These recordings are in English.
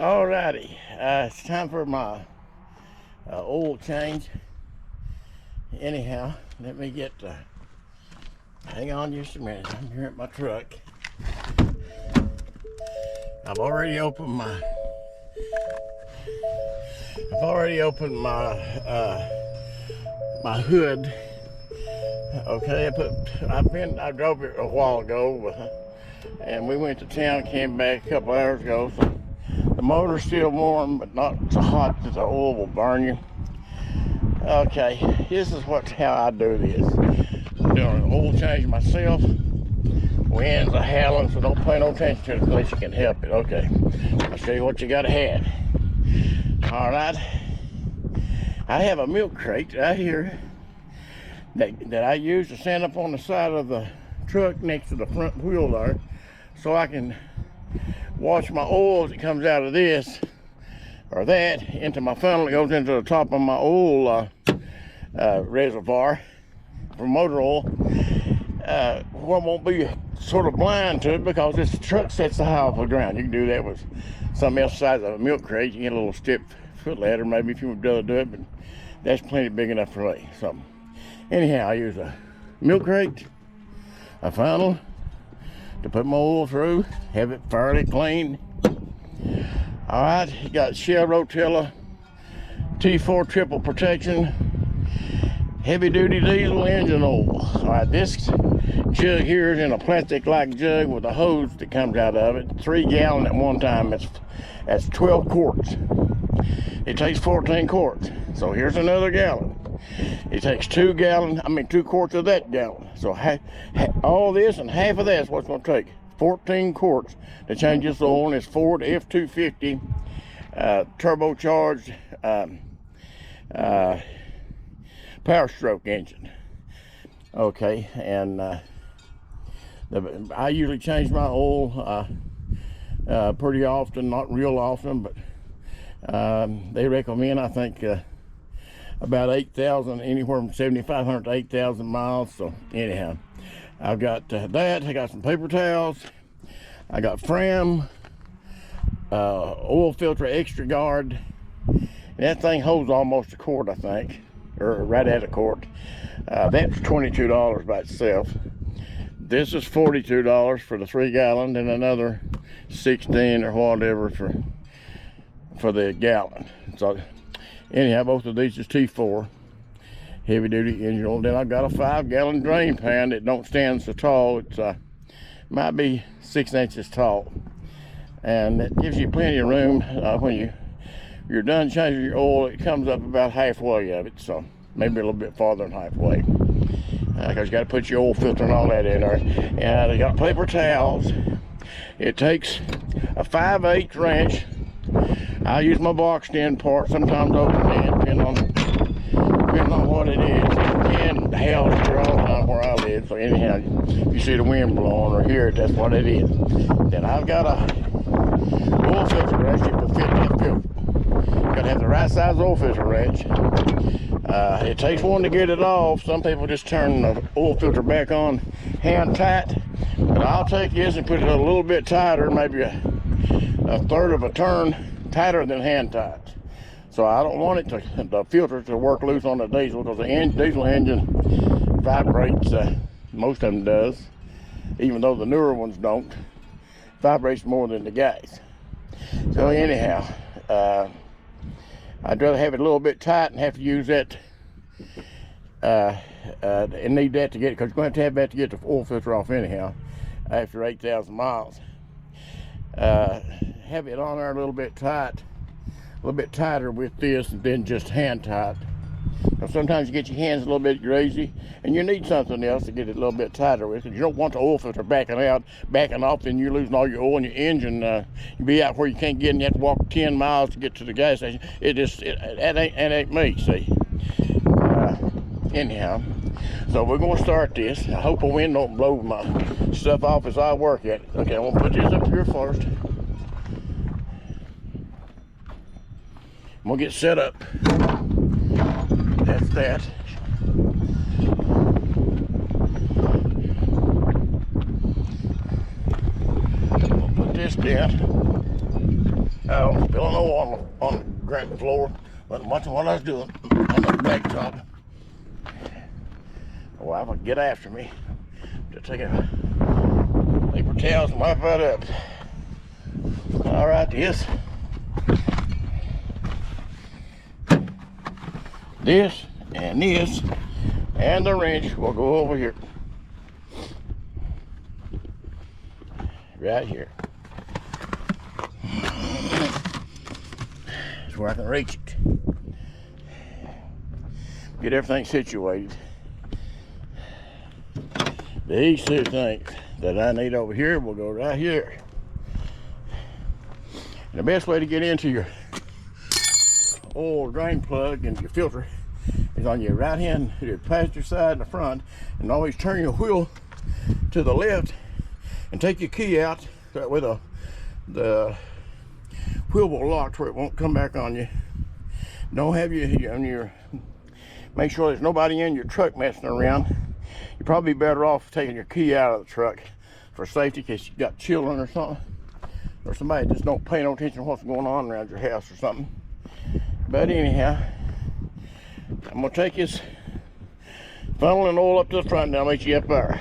Alrighty, it's time for my oil change. Anyhow, let me get, hang on just a minute. I'm here at my truck. I've already opened my my hood. Okay, I drove it a while ago, and we went to town, came back a couple hours ago, so the motor's still warm, but not so hot that the oil will burn you. Okay, this is how I do this. I'm doing an oil change myself. Winds are howling, so don't pay no attention to it unless you can help it. Okay, I'll show you what you gotta have. All right, I have a milk crate right here that I use to stand up on the side of the truck next to the front wheel there, so I can wash my oil as it comes out of this or that into my funnel. It goes into the top of my oil reservoir for motor oil. One won't be sort of blind to it because this truck sets the high off the ground. You can do that with something else the size of a milk crate. You get a little step foot ladder maybe if you would rather do it, but that's plenty big enough for me. So anyhow, I use a milk crate, a funnel to put my oil through, have it fairly clean. All right, you got Shell Rotella T4 triple protection, heavy duty diesel engine oil. All right, this jug here is in a plastic like jug with a hose that comes out of it, 3 gallon at one time. That's 12 quarts. It takes 14 quarts. So here's another gallon. It takes 2 quarts of that gallon. So all this and half of that's what's going to take. 14 quarts to change this oil in this Ford F-250 turbocharged Powerstroke engine. Okay, and I usually change my oil pretty often, not real often, but they recommend, I think, about 8,000, anywhere from 7,500 to 8,000 miles. So anyhow, I've got that. I got some paper towels. I got Fram oil filter extra guard. That thing holds almost a quart, I think, or right at a quart. That's $22 by itself. This is $42 for the 3 gallon, and another 16 or whatever for the gallon. So anyhow, both of these is T4 heavy duty engine oil. Then I've got a 5 gallon drain pan that don't stand so tall. It's might be 6 inches tall, and that gives you plenty of room. When you're done changing your oil, it comes up about halfway of it, so maybe a little bit farther than halfway, because you got to put your oil filter and all that in there. And I got paper towels. It takes a 5/8 wrench. I use my boxed in part, sometimes open end, depending on what it is. And hell, here all the time where I live. So anyhow, you see the wind blowing or hear it, that's what it is. Then I've got a oil filter wrench that will fit that filter. You gotta have the right size oil filter wrench. It takes one to get it off. Some people just turn the oil filter back on hand tight, but I'll take this and put it a little bit tighter, maybe a third of a turn tighter than hand tight. So I don't want the filter to work loose on the diesel, because the diesel engine vibrates. Most of them does, even though the newer ones don't. Vibrates more than the gas. So anyhow, I'd rather have it a little bit tight and have to use that and need that to get it, because you're going to have that to get the oil filter off anyhow after 8,000 miles. Have it on there a little bit tight, a little bit tighter with this than just hand tight. Because sometimes you get your hands a little bit greasy, and you need something else to get it a little bit tighter with. You don't want the oil filter backing off, then you're losing all your oil in your engine. You be out where you can't get in, you have to walk 10 miles to get to the gas station. That ain't me, see. Anyhow, so we're gonna start this. I hope the wind don't blow my stuff off as I work at it. Okay, I'm gonna put this up here first. I'm gonna get set up. That's that. I'm gonna put this down. Spilling oil on the granite floor. Wasn't watching what I was doing on the blacktop. My wife would get after me to take a paper towels and wipe that up. All right, this and the wrench will go over here. Right here. That's where I can reach it. Get everything situated. These two things that I need over here will go right here. And the best way to get into your oil drain plug and your filter is on your right hand, your passenger side in the front, and always turn your wheel to the left and take your key out. That way the wheel will lock where it won't come back on you. Don't have your make sure there's nobody in your truck messing around. You're probably better off taking your key out of the truck for safety in case you got children or something, or somebody just don't pay no attention to what's going on around your house or something. But anyhow, I'm gonna take this funnel and oil up to the front and I'll meet you up there.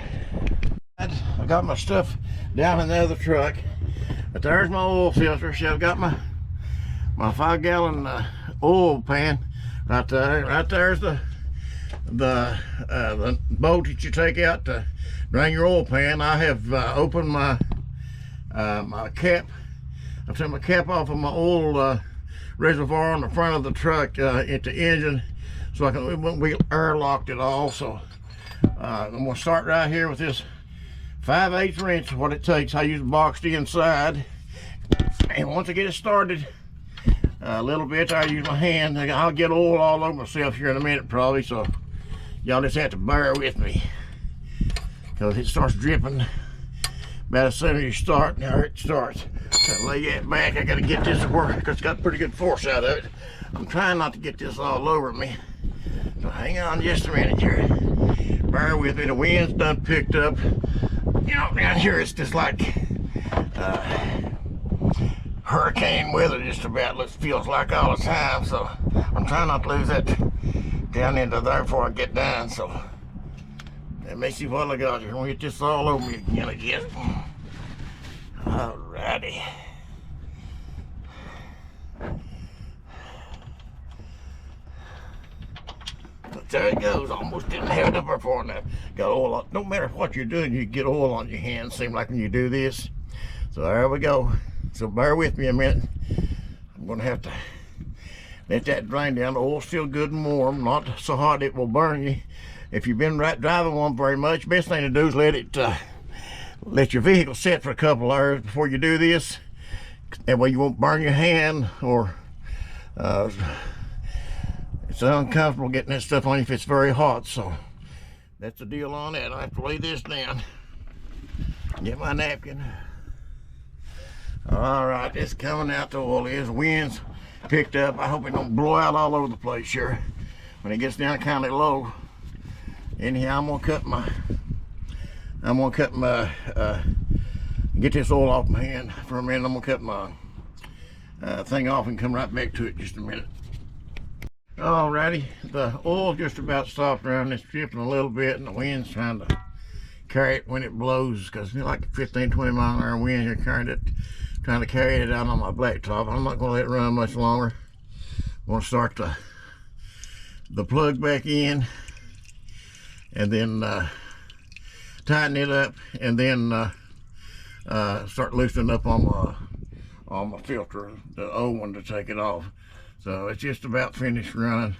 I got my stuff down in the other truck, but there's my oil filter. See, I've got my 5-gallon oil pan right there. Right there's the bolt that you take out to drain your oil pan. I have opened my my cap. I took my cap off of my oil reservoir on the front of the truck at the engine, so it won't be air locked at all. So I'm gonna start right here with this 5/8 wrench. What it takes, I use boxed inside, and once I get it started a little bit, I use my hand. I'll get oil all over myself here in a minute probably, so y'all just have to bear with me because it starts dripping about as soon as you start. Now it starts. Gotta lay that back. I gotta get this to work because it's got pretty good force out of it. I'm trying not to get this all over me, so hang on just a minute here. Bear with me. The wind's done picked up. You know, down here it's just like hurricane weather just about. It feels like all the time, so I'm trying not to lose that down into there before I get down. So let me see what I got here. I'm gonna get this all over me again. Alrighty. But there it goes. Almost didn't have it up there before now. Got oil on. No matter what you're doing, you get oil on your hands. Seems like when you do this. So there we go. So bear with me a minute. I'm gonna have to let that drain down. The oil's still good and warm, not so hot it will burn you. If you've been driving one very much, best thing to do is let your vehicle sit for a couple hours before you do this. That way you won't burn your hand, or it's uncomfortable getting that stuff on you if it's very hot. So that's the deal on that. I have to lay this down. Get my napkin. All right, it's coming out. The oil is. Wind's picked up. I hope it don't blow out all over the place here when it gets down kind of low. Anyhow, I'm gonna cut my get this oil off my hand for a minute. I'm gonna cut my thing off and come right back to it just a minute. Alrighty, the oil just about stopped around. It's dripping a little bit, and the wind's trying to carry it when it blows, because it's like 15-20 mile an hour wind here trying to carry it out on my blacktop. I'm not gonna let it run much longer. I'm gonna start the plug back in, and then tighten it up, and then start loosening up on my filter, the old one, to take it off. So it's just about finished running.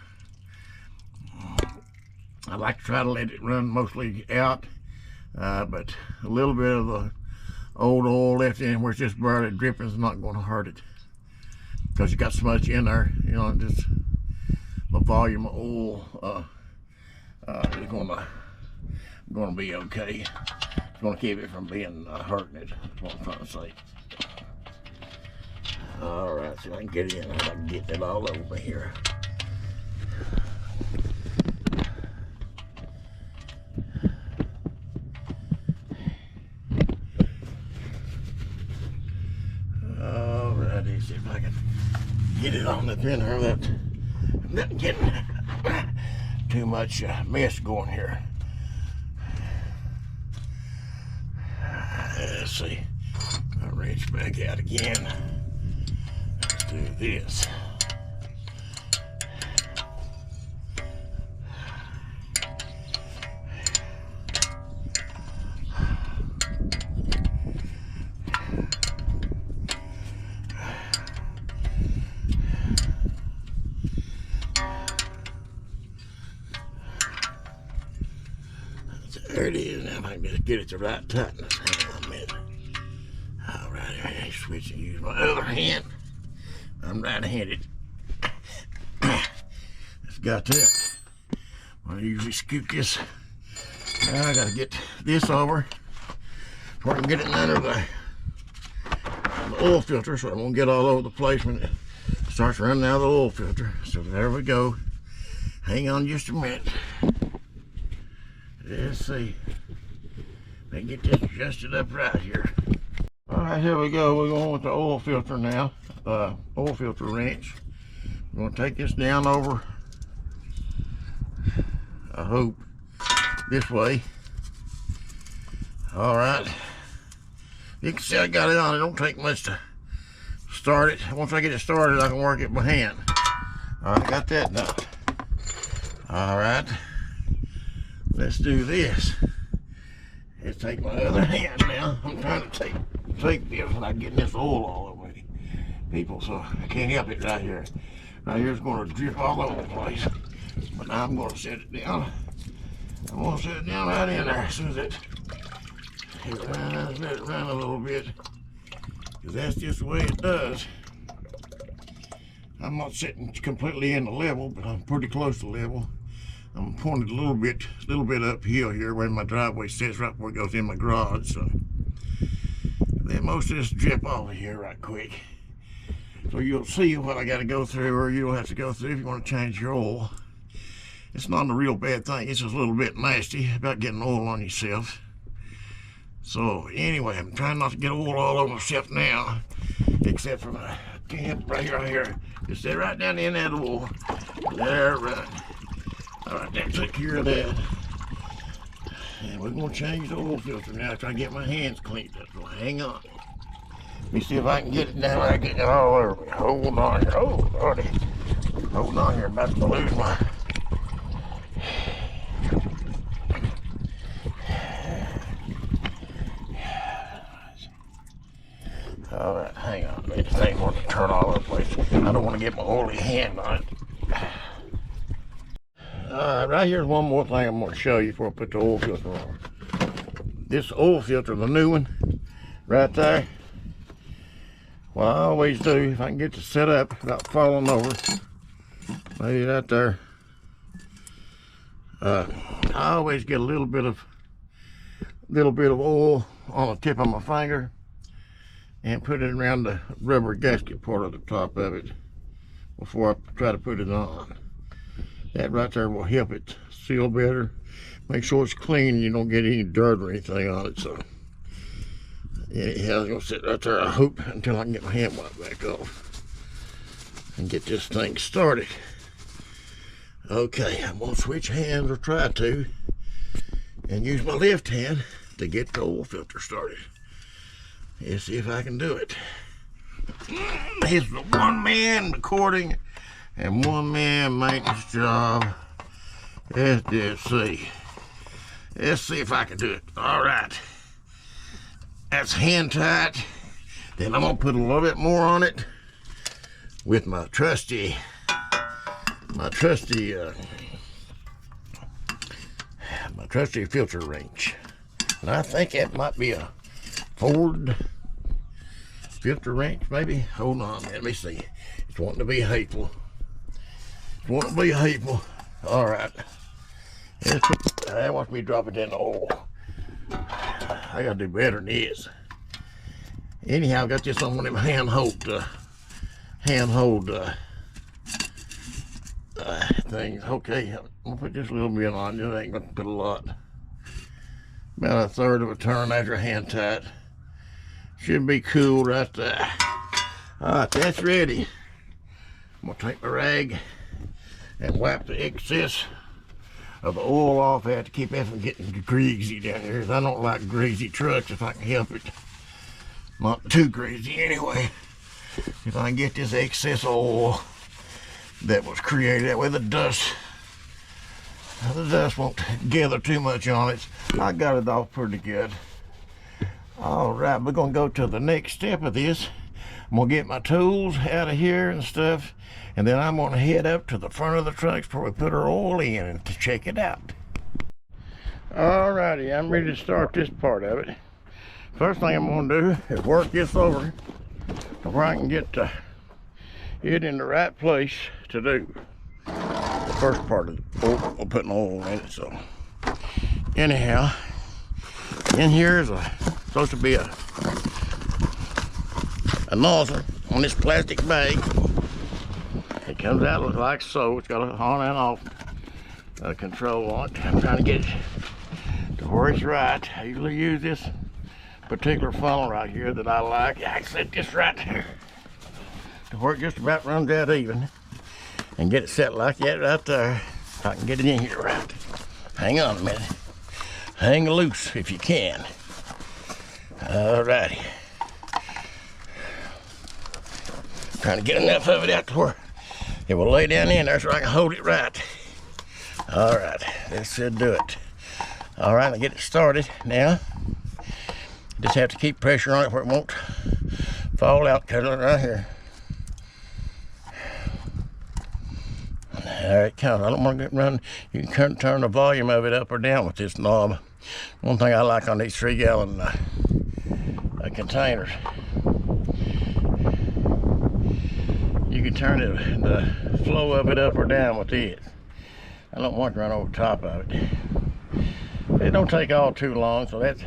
I like to try to let it run mostly out, but a little bit of the old oil left in where it's just barely dripping is not going to hurt it, because you got so much in there, you know. Just the volume of oil is going to be okay. It's going to keep it from being hurting it. That's what I'm trying to say. All right, so I can get it in. I can get it all over here. All right. to see if I can get it on the pin without getting too much mess going here. Let's see. I'll reach back out again. Let's do this. There it is. Now I can just get it to right tightness. Hang on a minute. All right, I switch and use my other hand. I'm right-handed. Just got that. I usually scoop this. Now I gotta get this over before I can get it under the oil filter, so it won't get all over the place when it starts running out of the oil filter. So there we go. Hang on just a minute. Let's see. Let me get this adjusted up right here. Alright, here we go. We're going with the oil filter now. Oil filter wrench. I'm going to take this down over, I hope, this way. Alright. You can see I got it on. It don't take much to start it. Once I get it started, I can work it by hand. Alright, got that done. Alright. Let's do this. Let's take my other hand now. I'm trying to take this without getting this oil all over me, people, so I can't help it right here. Right here it's going to drip all over the place. But now I'm going to set it down. I'm going to set it down right in there as soon as let it run a little bit. Because that's just the way it does. I'm not sitting completely in the level, but I'm pretty close to level. I'm pointed a little bit uphill here where my driveway sits right before it goes in my garage. So then most of this drip off of here right quick. So you'll see what I got to go through, or you'll have to go through if you want to change your oil. It's not a real bad thing. It's just a little bit nasty about getting oil on yourself. So anyway, I'm trying not to get oil all over myself now, except for my can right here. Just sit right down in that oil. There, right. All right, that took care of that. And we're going to change the oil filter now after I get my hands cleaned up. So hang on. Let me see if I can get it down. I get it all over me. Hold on here. Oh, Lordy. Hold on here. I'm about to lose my... All right, hang on. This thing wants to turn all over the place. I don't want to get my oily hand on it. Right here's one more thing I'm going to show you before I put the oil filter on. This oil filter, the new one, right there. What I always do, if I can get this set up without falling over, maybe right there. I always get a little bit of oil on the tip of my finger and put it around the rubber gasket part of the top of it before I try to put it on. That right there will help it seal better. Make sure it's clean and you don't get any dirt or anything on it. So anyhow, it's gonna sit right there, I hope, until I can get my hand wipe back off and get this thing started. Okay, I'm gonna switch hands, or try to, and use my left hand to get the oil filter started. Let's see if I can do it. It's the one-man recording and one-man maintenance job. Let's just see. Let's see if I can do it. All right. That's hand tight. Then I'm gonna put a little bit more on it with my trusty filter wrench. And I think it might be a Ford filter wrench, maybe. Hold on, let me see. It's wanting to be hateful. All right. Watch me drop it in the oil. I gotta do better than this. Anyhow, I got this on one of them handhold things. Okay, I'm gonna put just a little bit on. Just ain't gonna put a lot. About a third of a turn after hand tight. Should be cool right there. Alright, that's ready. I'm gonna take my rag and wipe the excess of the oil off. I have to keep that from getting greasy down here. I don't like greasy trucks if I can help it. Not too greasy anyway. If I can get this excess oil that was created, that way the dust won't gather too much on it. I got it off pretty good. Alright, we're gonna go to the next step of this. I'm gonna get my tools out of here and stuff, and then I'm gonna head up to the front of the trucks before we put our oil in and to check it out. Alrighty, I'm ready to start this part of it. First thing I'm gonna do is work this over to where I can get it in the right place to do the first part of the putting oil in it. So anyhow, in here is supposed to be a nozzle on this plastic bag. It comes out look like so. It's got a on and off control on it. I'm trying to get it to where it's right. I usually use this particular funnel right here that I like. I set this right there to where it just about runs out even, and get it set like that right there. If I can get it in here right. Hang on a minute. Hang loose if you can. Alrighty. Trying to get enough of it out to where it will lay down in there so I can hold it right. Alright, that should do it. Alright, I'll get it started now. Just have to keep pressure on it where it won't fall out. Cut it right here. Alright, count. I don't want to get run. You can turn the volume of it up or down with this knob. One thing I like on these 3-gallon containers, you can turn the flow of it up or down with this. I don't want to run over top of it. It don't take all too long, so that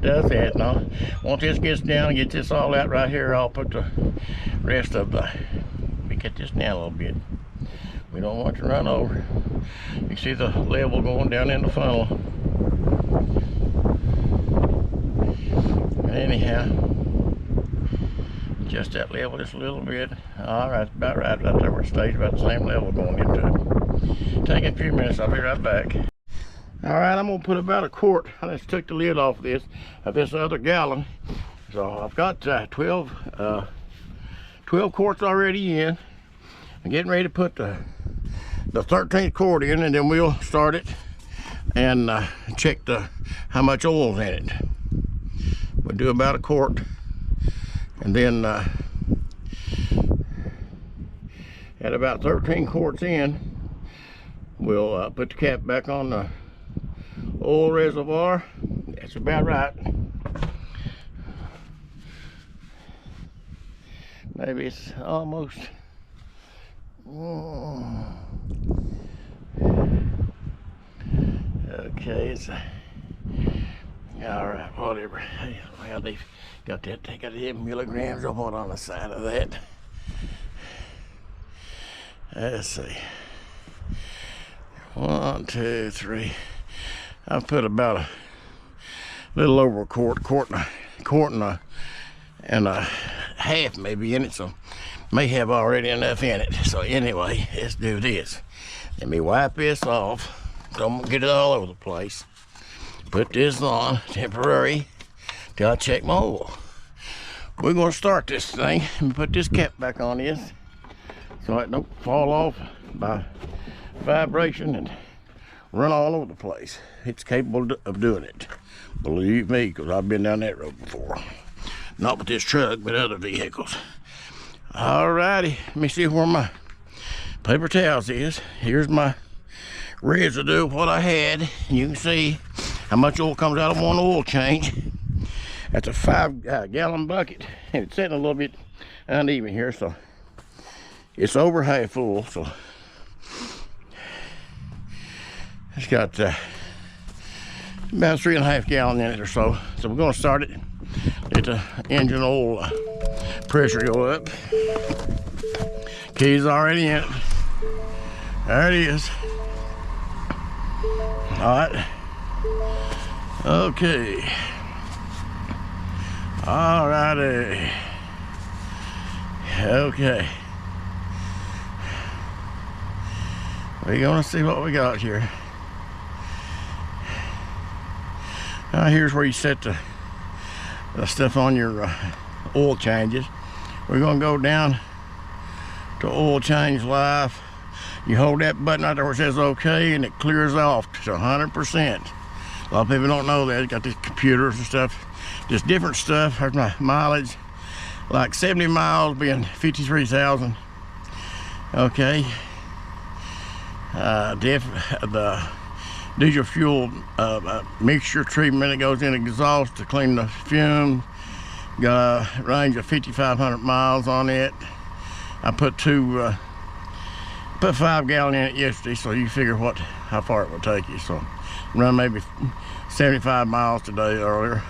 does that. Now, once this gets down and get this all out right here, I'll put the rest of the. Let me get this down a little bit. We don't want to run over. You see the level going down in the funnel. Anyhow, just that level just a little bit. All right, about right there where it stays about the same level going into it. Take a few minutes, I'll be right back. All right, I'm gonna put about a quart. I just took the lid off this other gallon. So I've got 12 quarts already in. I'm getting ready to put the 13th quart in, and then we'll start it and check how much oil's in it. We'll do about a quart, and then at about 13 quarts in, we'll put the cap back on the oil reservoir. That's about right. Maybe it's almost. Okay, it's all right, whatever. Well, they've got that, take out 8 milligrams of what on the side of that. Let's see. 1, 2, 3. I've put about a little over a quart and a half maybe in it, so may have already enough in it. So anyway, let's do this. Let me wipe this off. Don't get it all over the place. Put this on temporary till I check my oil. We're gonna start this thing and put this cap back on this so it don't fall off by vibration and run all over the place. It's capable of doing it. Believe me, because I've been down that road before. Not with this truck, but other vehicles. Alrighty, let me see where my paper towels is. Here's my residue of what I had. You can see how much oil comes out of one oil change. That's a 5-gallon bucket, and it's sitting a little bit uneven here, so it's over half full. So it's got about 3.5 gallons in it or so. So we're going to start it. Let the engine oil pressure go up. Key's already in it. There it is. All right. Okay. All righty. Okay. We're gonna see what we got here. Here's where you set the stuff on your oil changes. We're gonna go down to oil change live. You hold that button right there where it says OK, and it clears off to 100%. A lot of people don't know that. It's got these computers and stuff, just different stuff. Here's my mileage, like 70 miles being 53,000. Okay. The diesel fuel mixture treatment, it goes in exhaust to clean the fumes. Got a range of 5,500 miles on it. I put 5 gallon in it yesterday, so you figure how far it will take you. So run maybe 75 miles today earlier.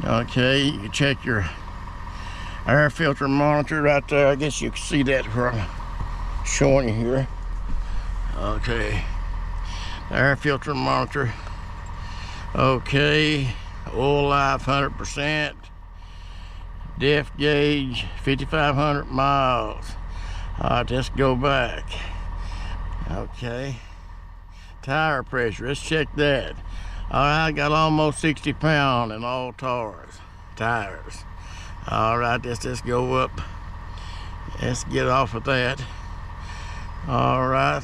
Okay, you can check your air filter monitor right there. I guess you can see that where I'm showing you here. Okay, air filter monitor. Okay, oil life 100%. Depth gauge 5,500 miles. All right, let's go back. Okay, tire pressure, let's check that. All right, got almost 60 pounds in all tires. All right, let's go up. Let's get off of that. All right,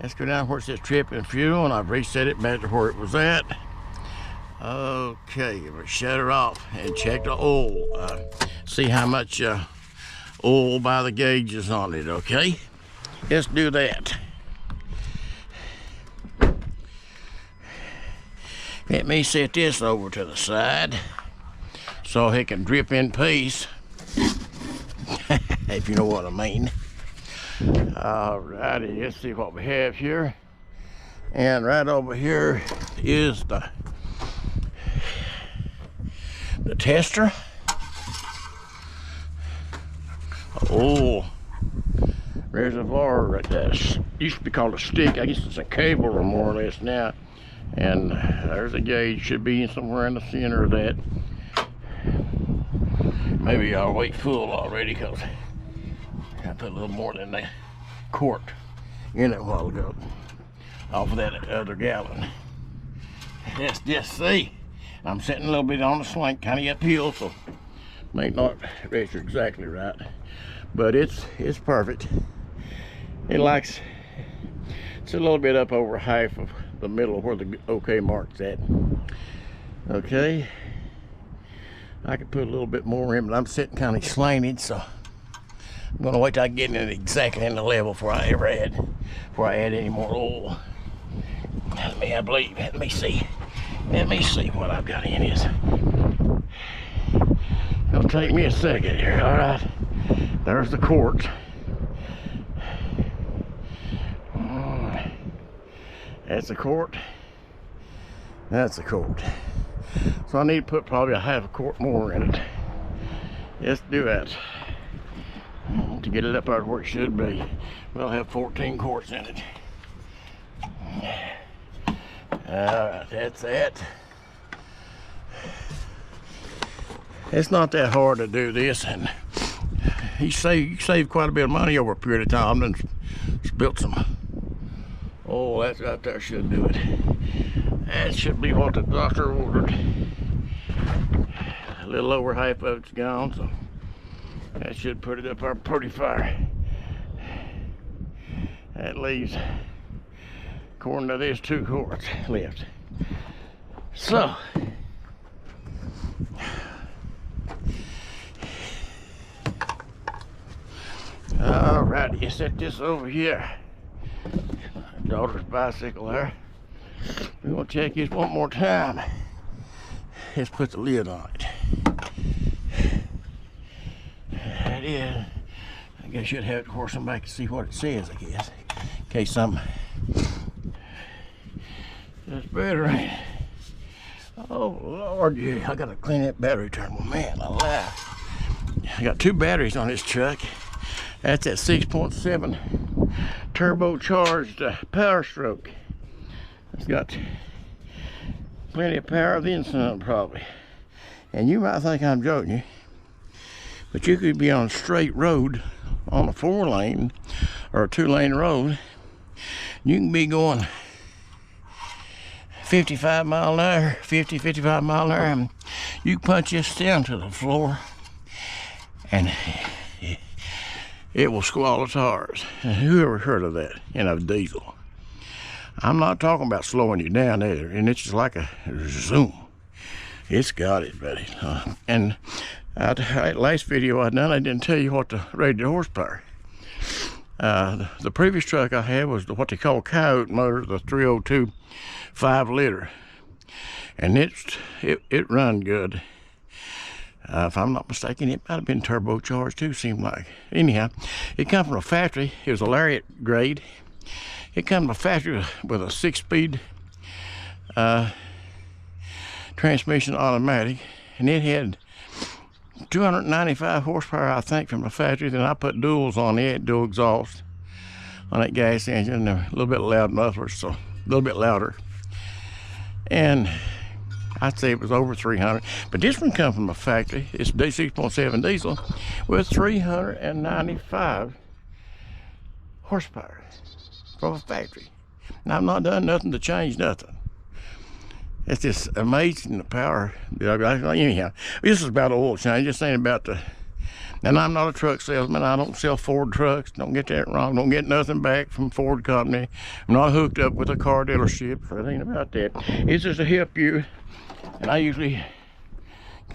let's go down where it says trip and fuel, and I've reset it back to where it was at. Okay, we'll shut her off and check the oil. See how much oil by the gauges on it. Okay, let's do that. Let me set this over to the side so it can drip in peace. If you know what I mean. Alrighty, let's see what we have here. And right over here is the tester. Oh, reservoir right there. Used to be called a stick. I guess it's a cable or more or less now. And there's a gauge, should be somewhere in the center of that. Maybe I'll wait full already because I put a little more than the quart in it a while ago off of that other gallon. Let's just see. I'm sitting a little bit on the slant, kind of uphill, so may not register exactly right, but it's perfect. It's a little bit up over half of the middle of where the OK mark's at. Okay, I could put a little bit more in, but I'm sitting kind of slanted, so I'm gonna wait till I get it exactly in the level before I add any more oil. Let me see what I've got in this. It'll take me a second here. All right, there's the quart. That's a quart. That's a quart. So I need to put probably a half a quart more in it. Let's do that to get it up out where it should be. We'll have 14 quarts in it. Alright, that's that. It's not that hard to do this, and you save quite a bit of money over a period of time. Then built some. Oh, that's right there should do it. That should be what the doctor ordered. A little over half of it's gone, so that should put it up there pretty far. That leaves, according to this, 2 quarts left. So, alright, you set this over here. My daughter's bicycle there. We're gonna check this one more time. Let's put the lid on it. That is. I guess you'd have to force somebody to see what it says, I guess. In case something. That's better, ain't it? Oh Lord, yeah. I gotta clean that battery terminal. Man, I laugh. I got 2 batteries on this truck. That's that 6.7 turbocharged Powerstroke. It's got plenty of power, then some probably. And you might think I'm joking you, But you could be on a straight road, on a 4-lane or a 2-lane road. You can be going 55 mile an hour, 50, 55 mile an hour, and you punch this down to the floor and it will squall the tires. And who ever heard of that in a diesel? I'm not talking about slowing you down either, and it's just like a zoom. It's got it, buddy. And last video I done, I didn't tell you what the rated horsepower. The previous truck I had was what they call coyote motor, the 302 5-liter, and it run good. If I'm not mistaken, it might have been turbocharged too, seemed like. Anyhow, it come from a factory. It was a Lariat grade. It come from a factory with a 6-speed transmission automatic, and it had 295 horsepower, I think, from the factory. Then I put duals on it, dual exhaust on that gas engine, and a little bit loud mufflers, so a little bit louder. And I'd say it was over 300, but this one come from a factory. It's a 6.7 diesel with 395 horsepower from a factory. Now, I've not done nothing to change nothing. It's just amazing the power. Anyhow, this is about oil change. This ain't about the. And I'm not a truck salesman. I don't sell Ford trucks. Don't get that wrong. Don't get nothing back from Ford company. I'm not hooked up with a car dealership, so it ain't about that. It's just to help you. And I usually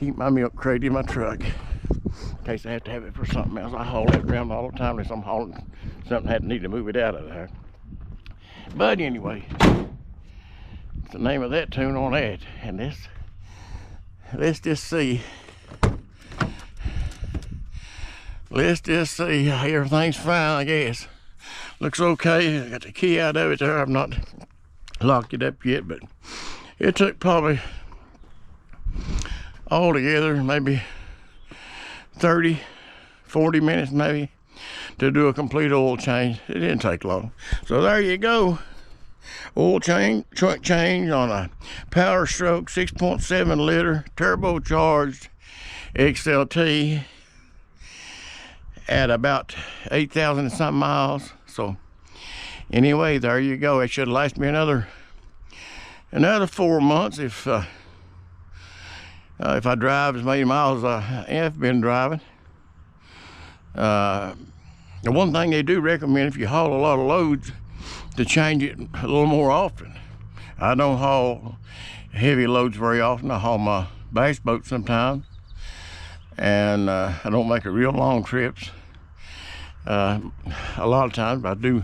keep my milk crate in my truck in case I have to have it for something else. I haul it around all the time unless I'm hauling something. I need to move it out of there. But anyway, it's the name of that tune on that. And let's just see. Let's just see. Everything's fine, I guess. Looks okay. I got the key out of it there. I've not locked it up yet, but it took probably altogether maybe 30, 40 minutes maybe to do a complete oil change. It didn't take long. So there you go. Oil change, truck change on a Powerstroke 6.7 liter turbocharged XLT at about 8,000 and something miles. So anyway, there you go. It should last me another 4 months if I drive as many miles as I have been driving. The one thing they do recommend, if you haul a lot of loads, to change it a little more often. I don't haul heavy loads very often. I haul my bass boat sometimes, and I don't make it real long trips. A lot of times I do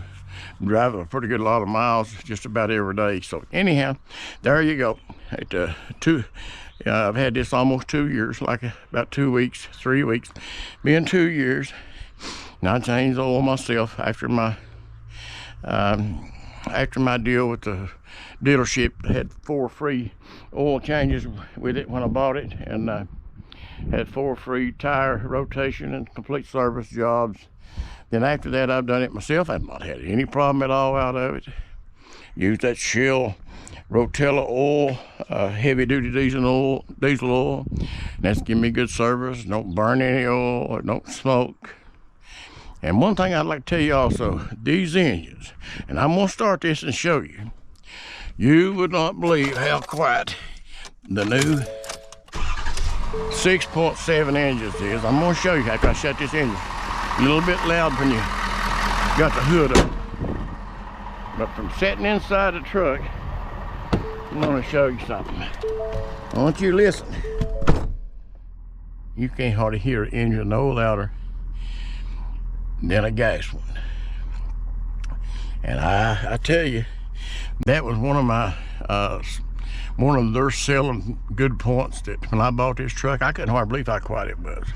drive a pretty good lot of miles just about every day. So anyhow, there you go. I've had this almost 2 years, like about 2 weeks, 3 weeks, been 2 years. And I changed the oil myself after my deal with the dealership. I had 4 free oil changes with it when I bought it, and had 4 free tire rotation and complete service jobs. Then after that, I've done it myself. I've not had any problem at all out of it. Used that Shell Rotella oil, heavy duty diesel oil. And that's giving me good service. Don't burn any oil, or don't smoke. And one thing I'd like to tell you also, these engines, and I'm gonna start this and show you. You would not believe how quiet the new 6.7 engines is. I'm gonna show you after I shut this engine. A little bit loud when you got the hood up. But from sitting inside the truck, I'm gonna show you something. I want you to listen. You can't hardly hear an engine no louder than a gas one. And I tell you, that was one of my one of their selling good points, that when I bought this truck, I couldn't hardly believe how quiet it was.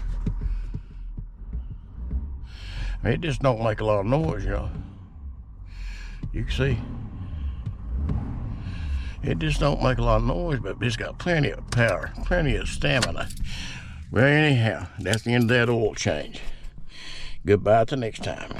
It just don't make a lot of noise, you know. You can see. It just don't make a lot of noise, but it's got plenty of power, plenty of stamina. Well, anyhow, that's the end of that oil change. Goodbye till next time.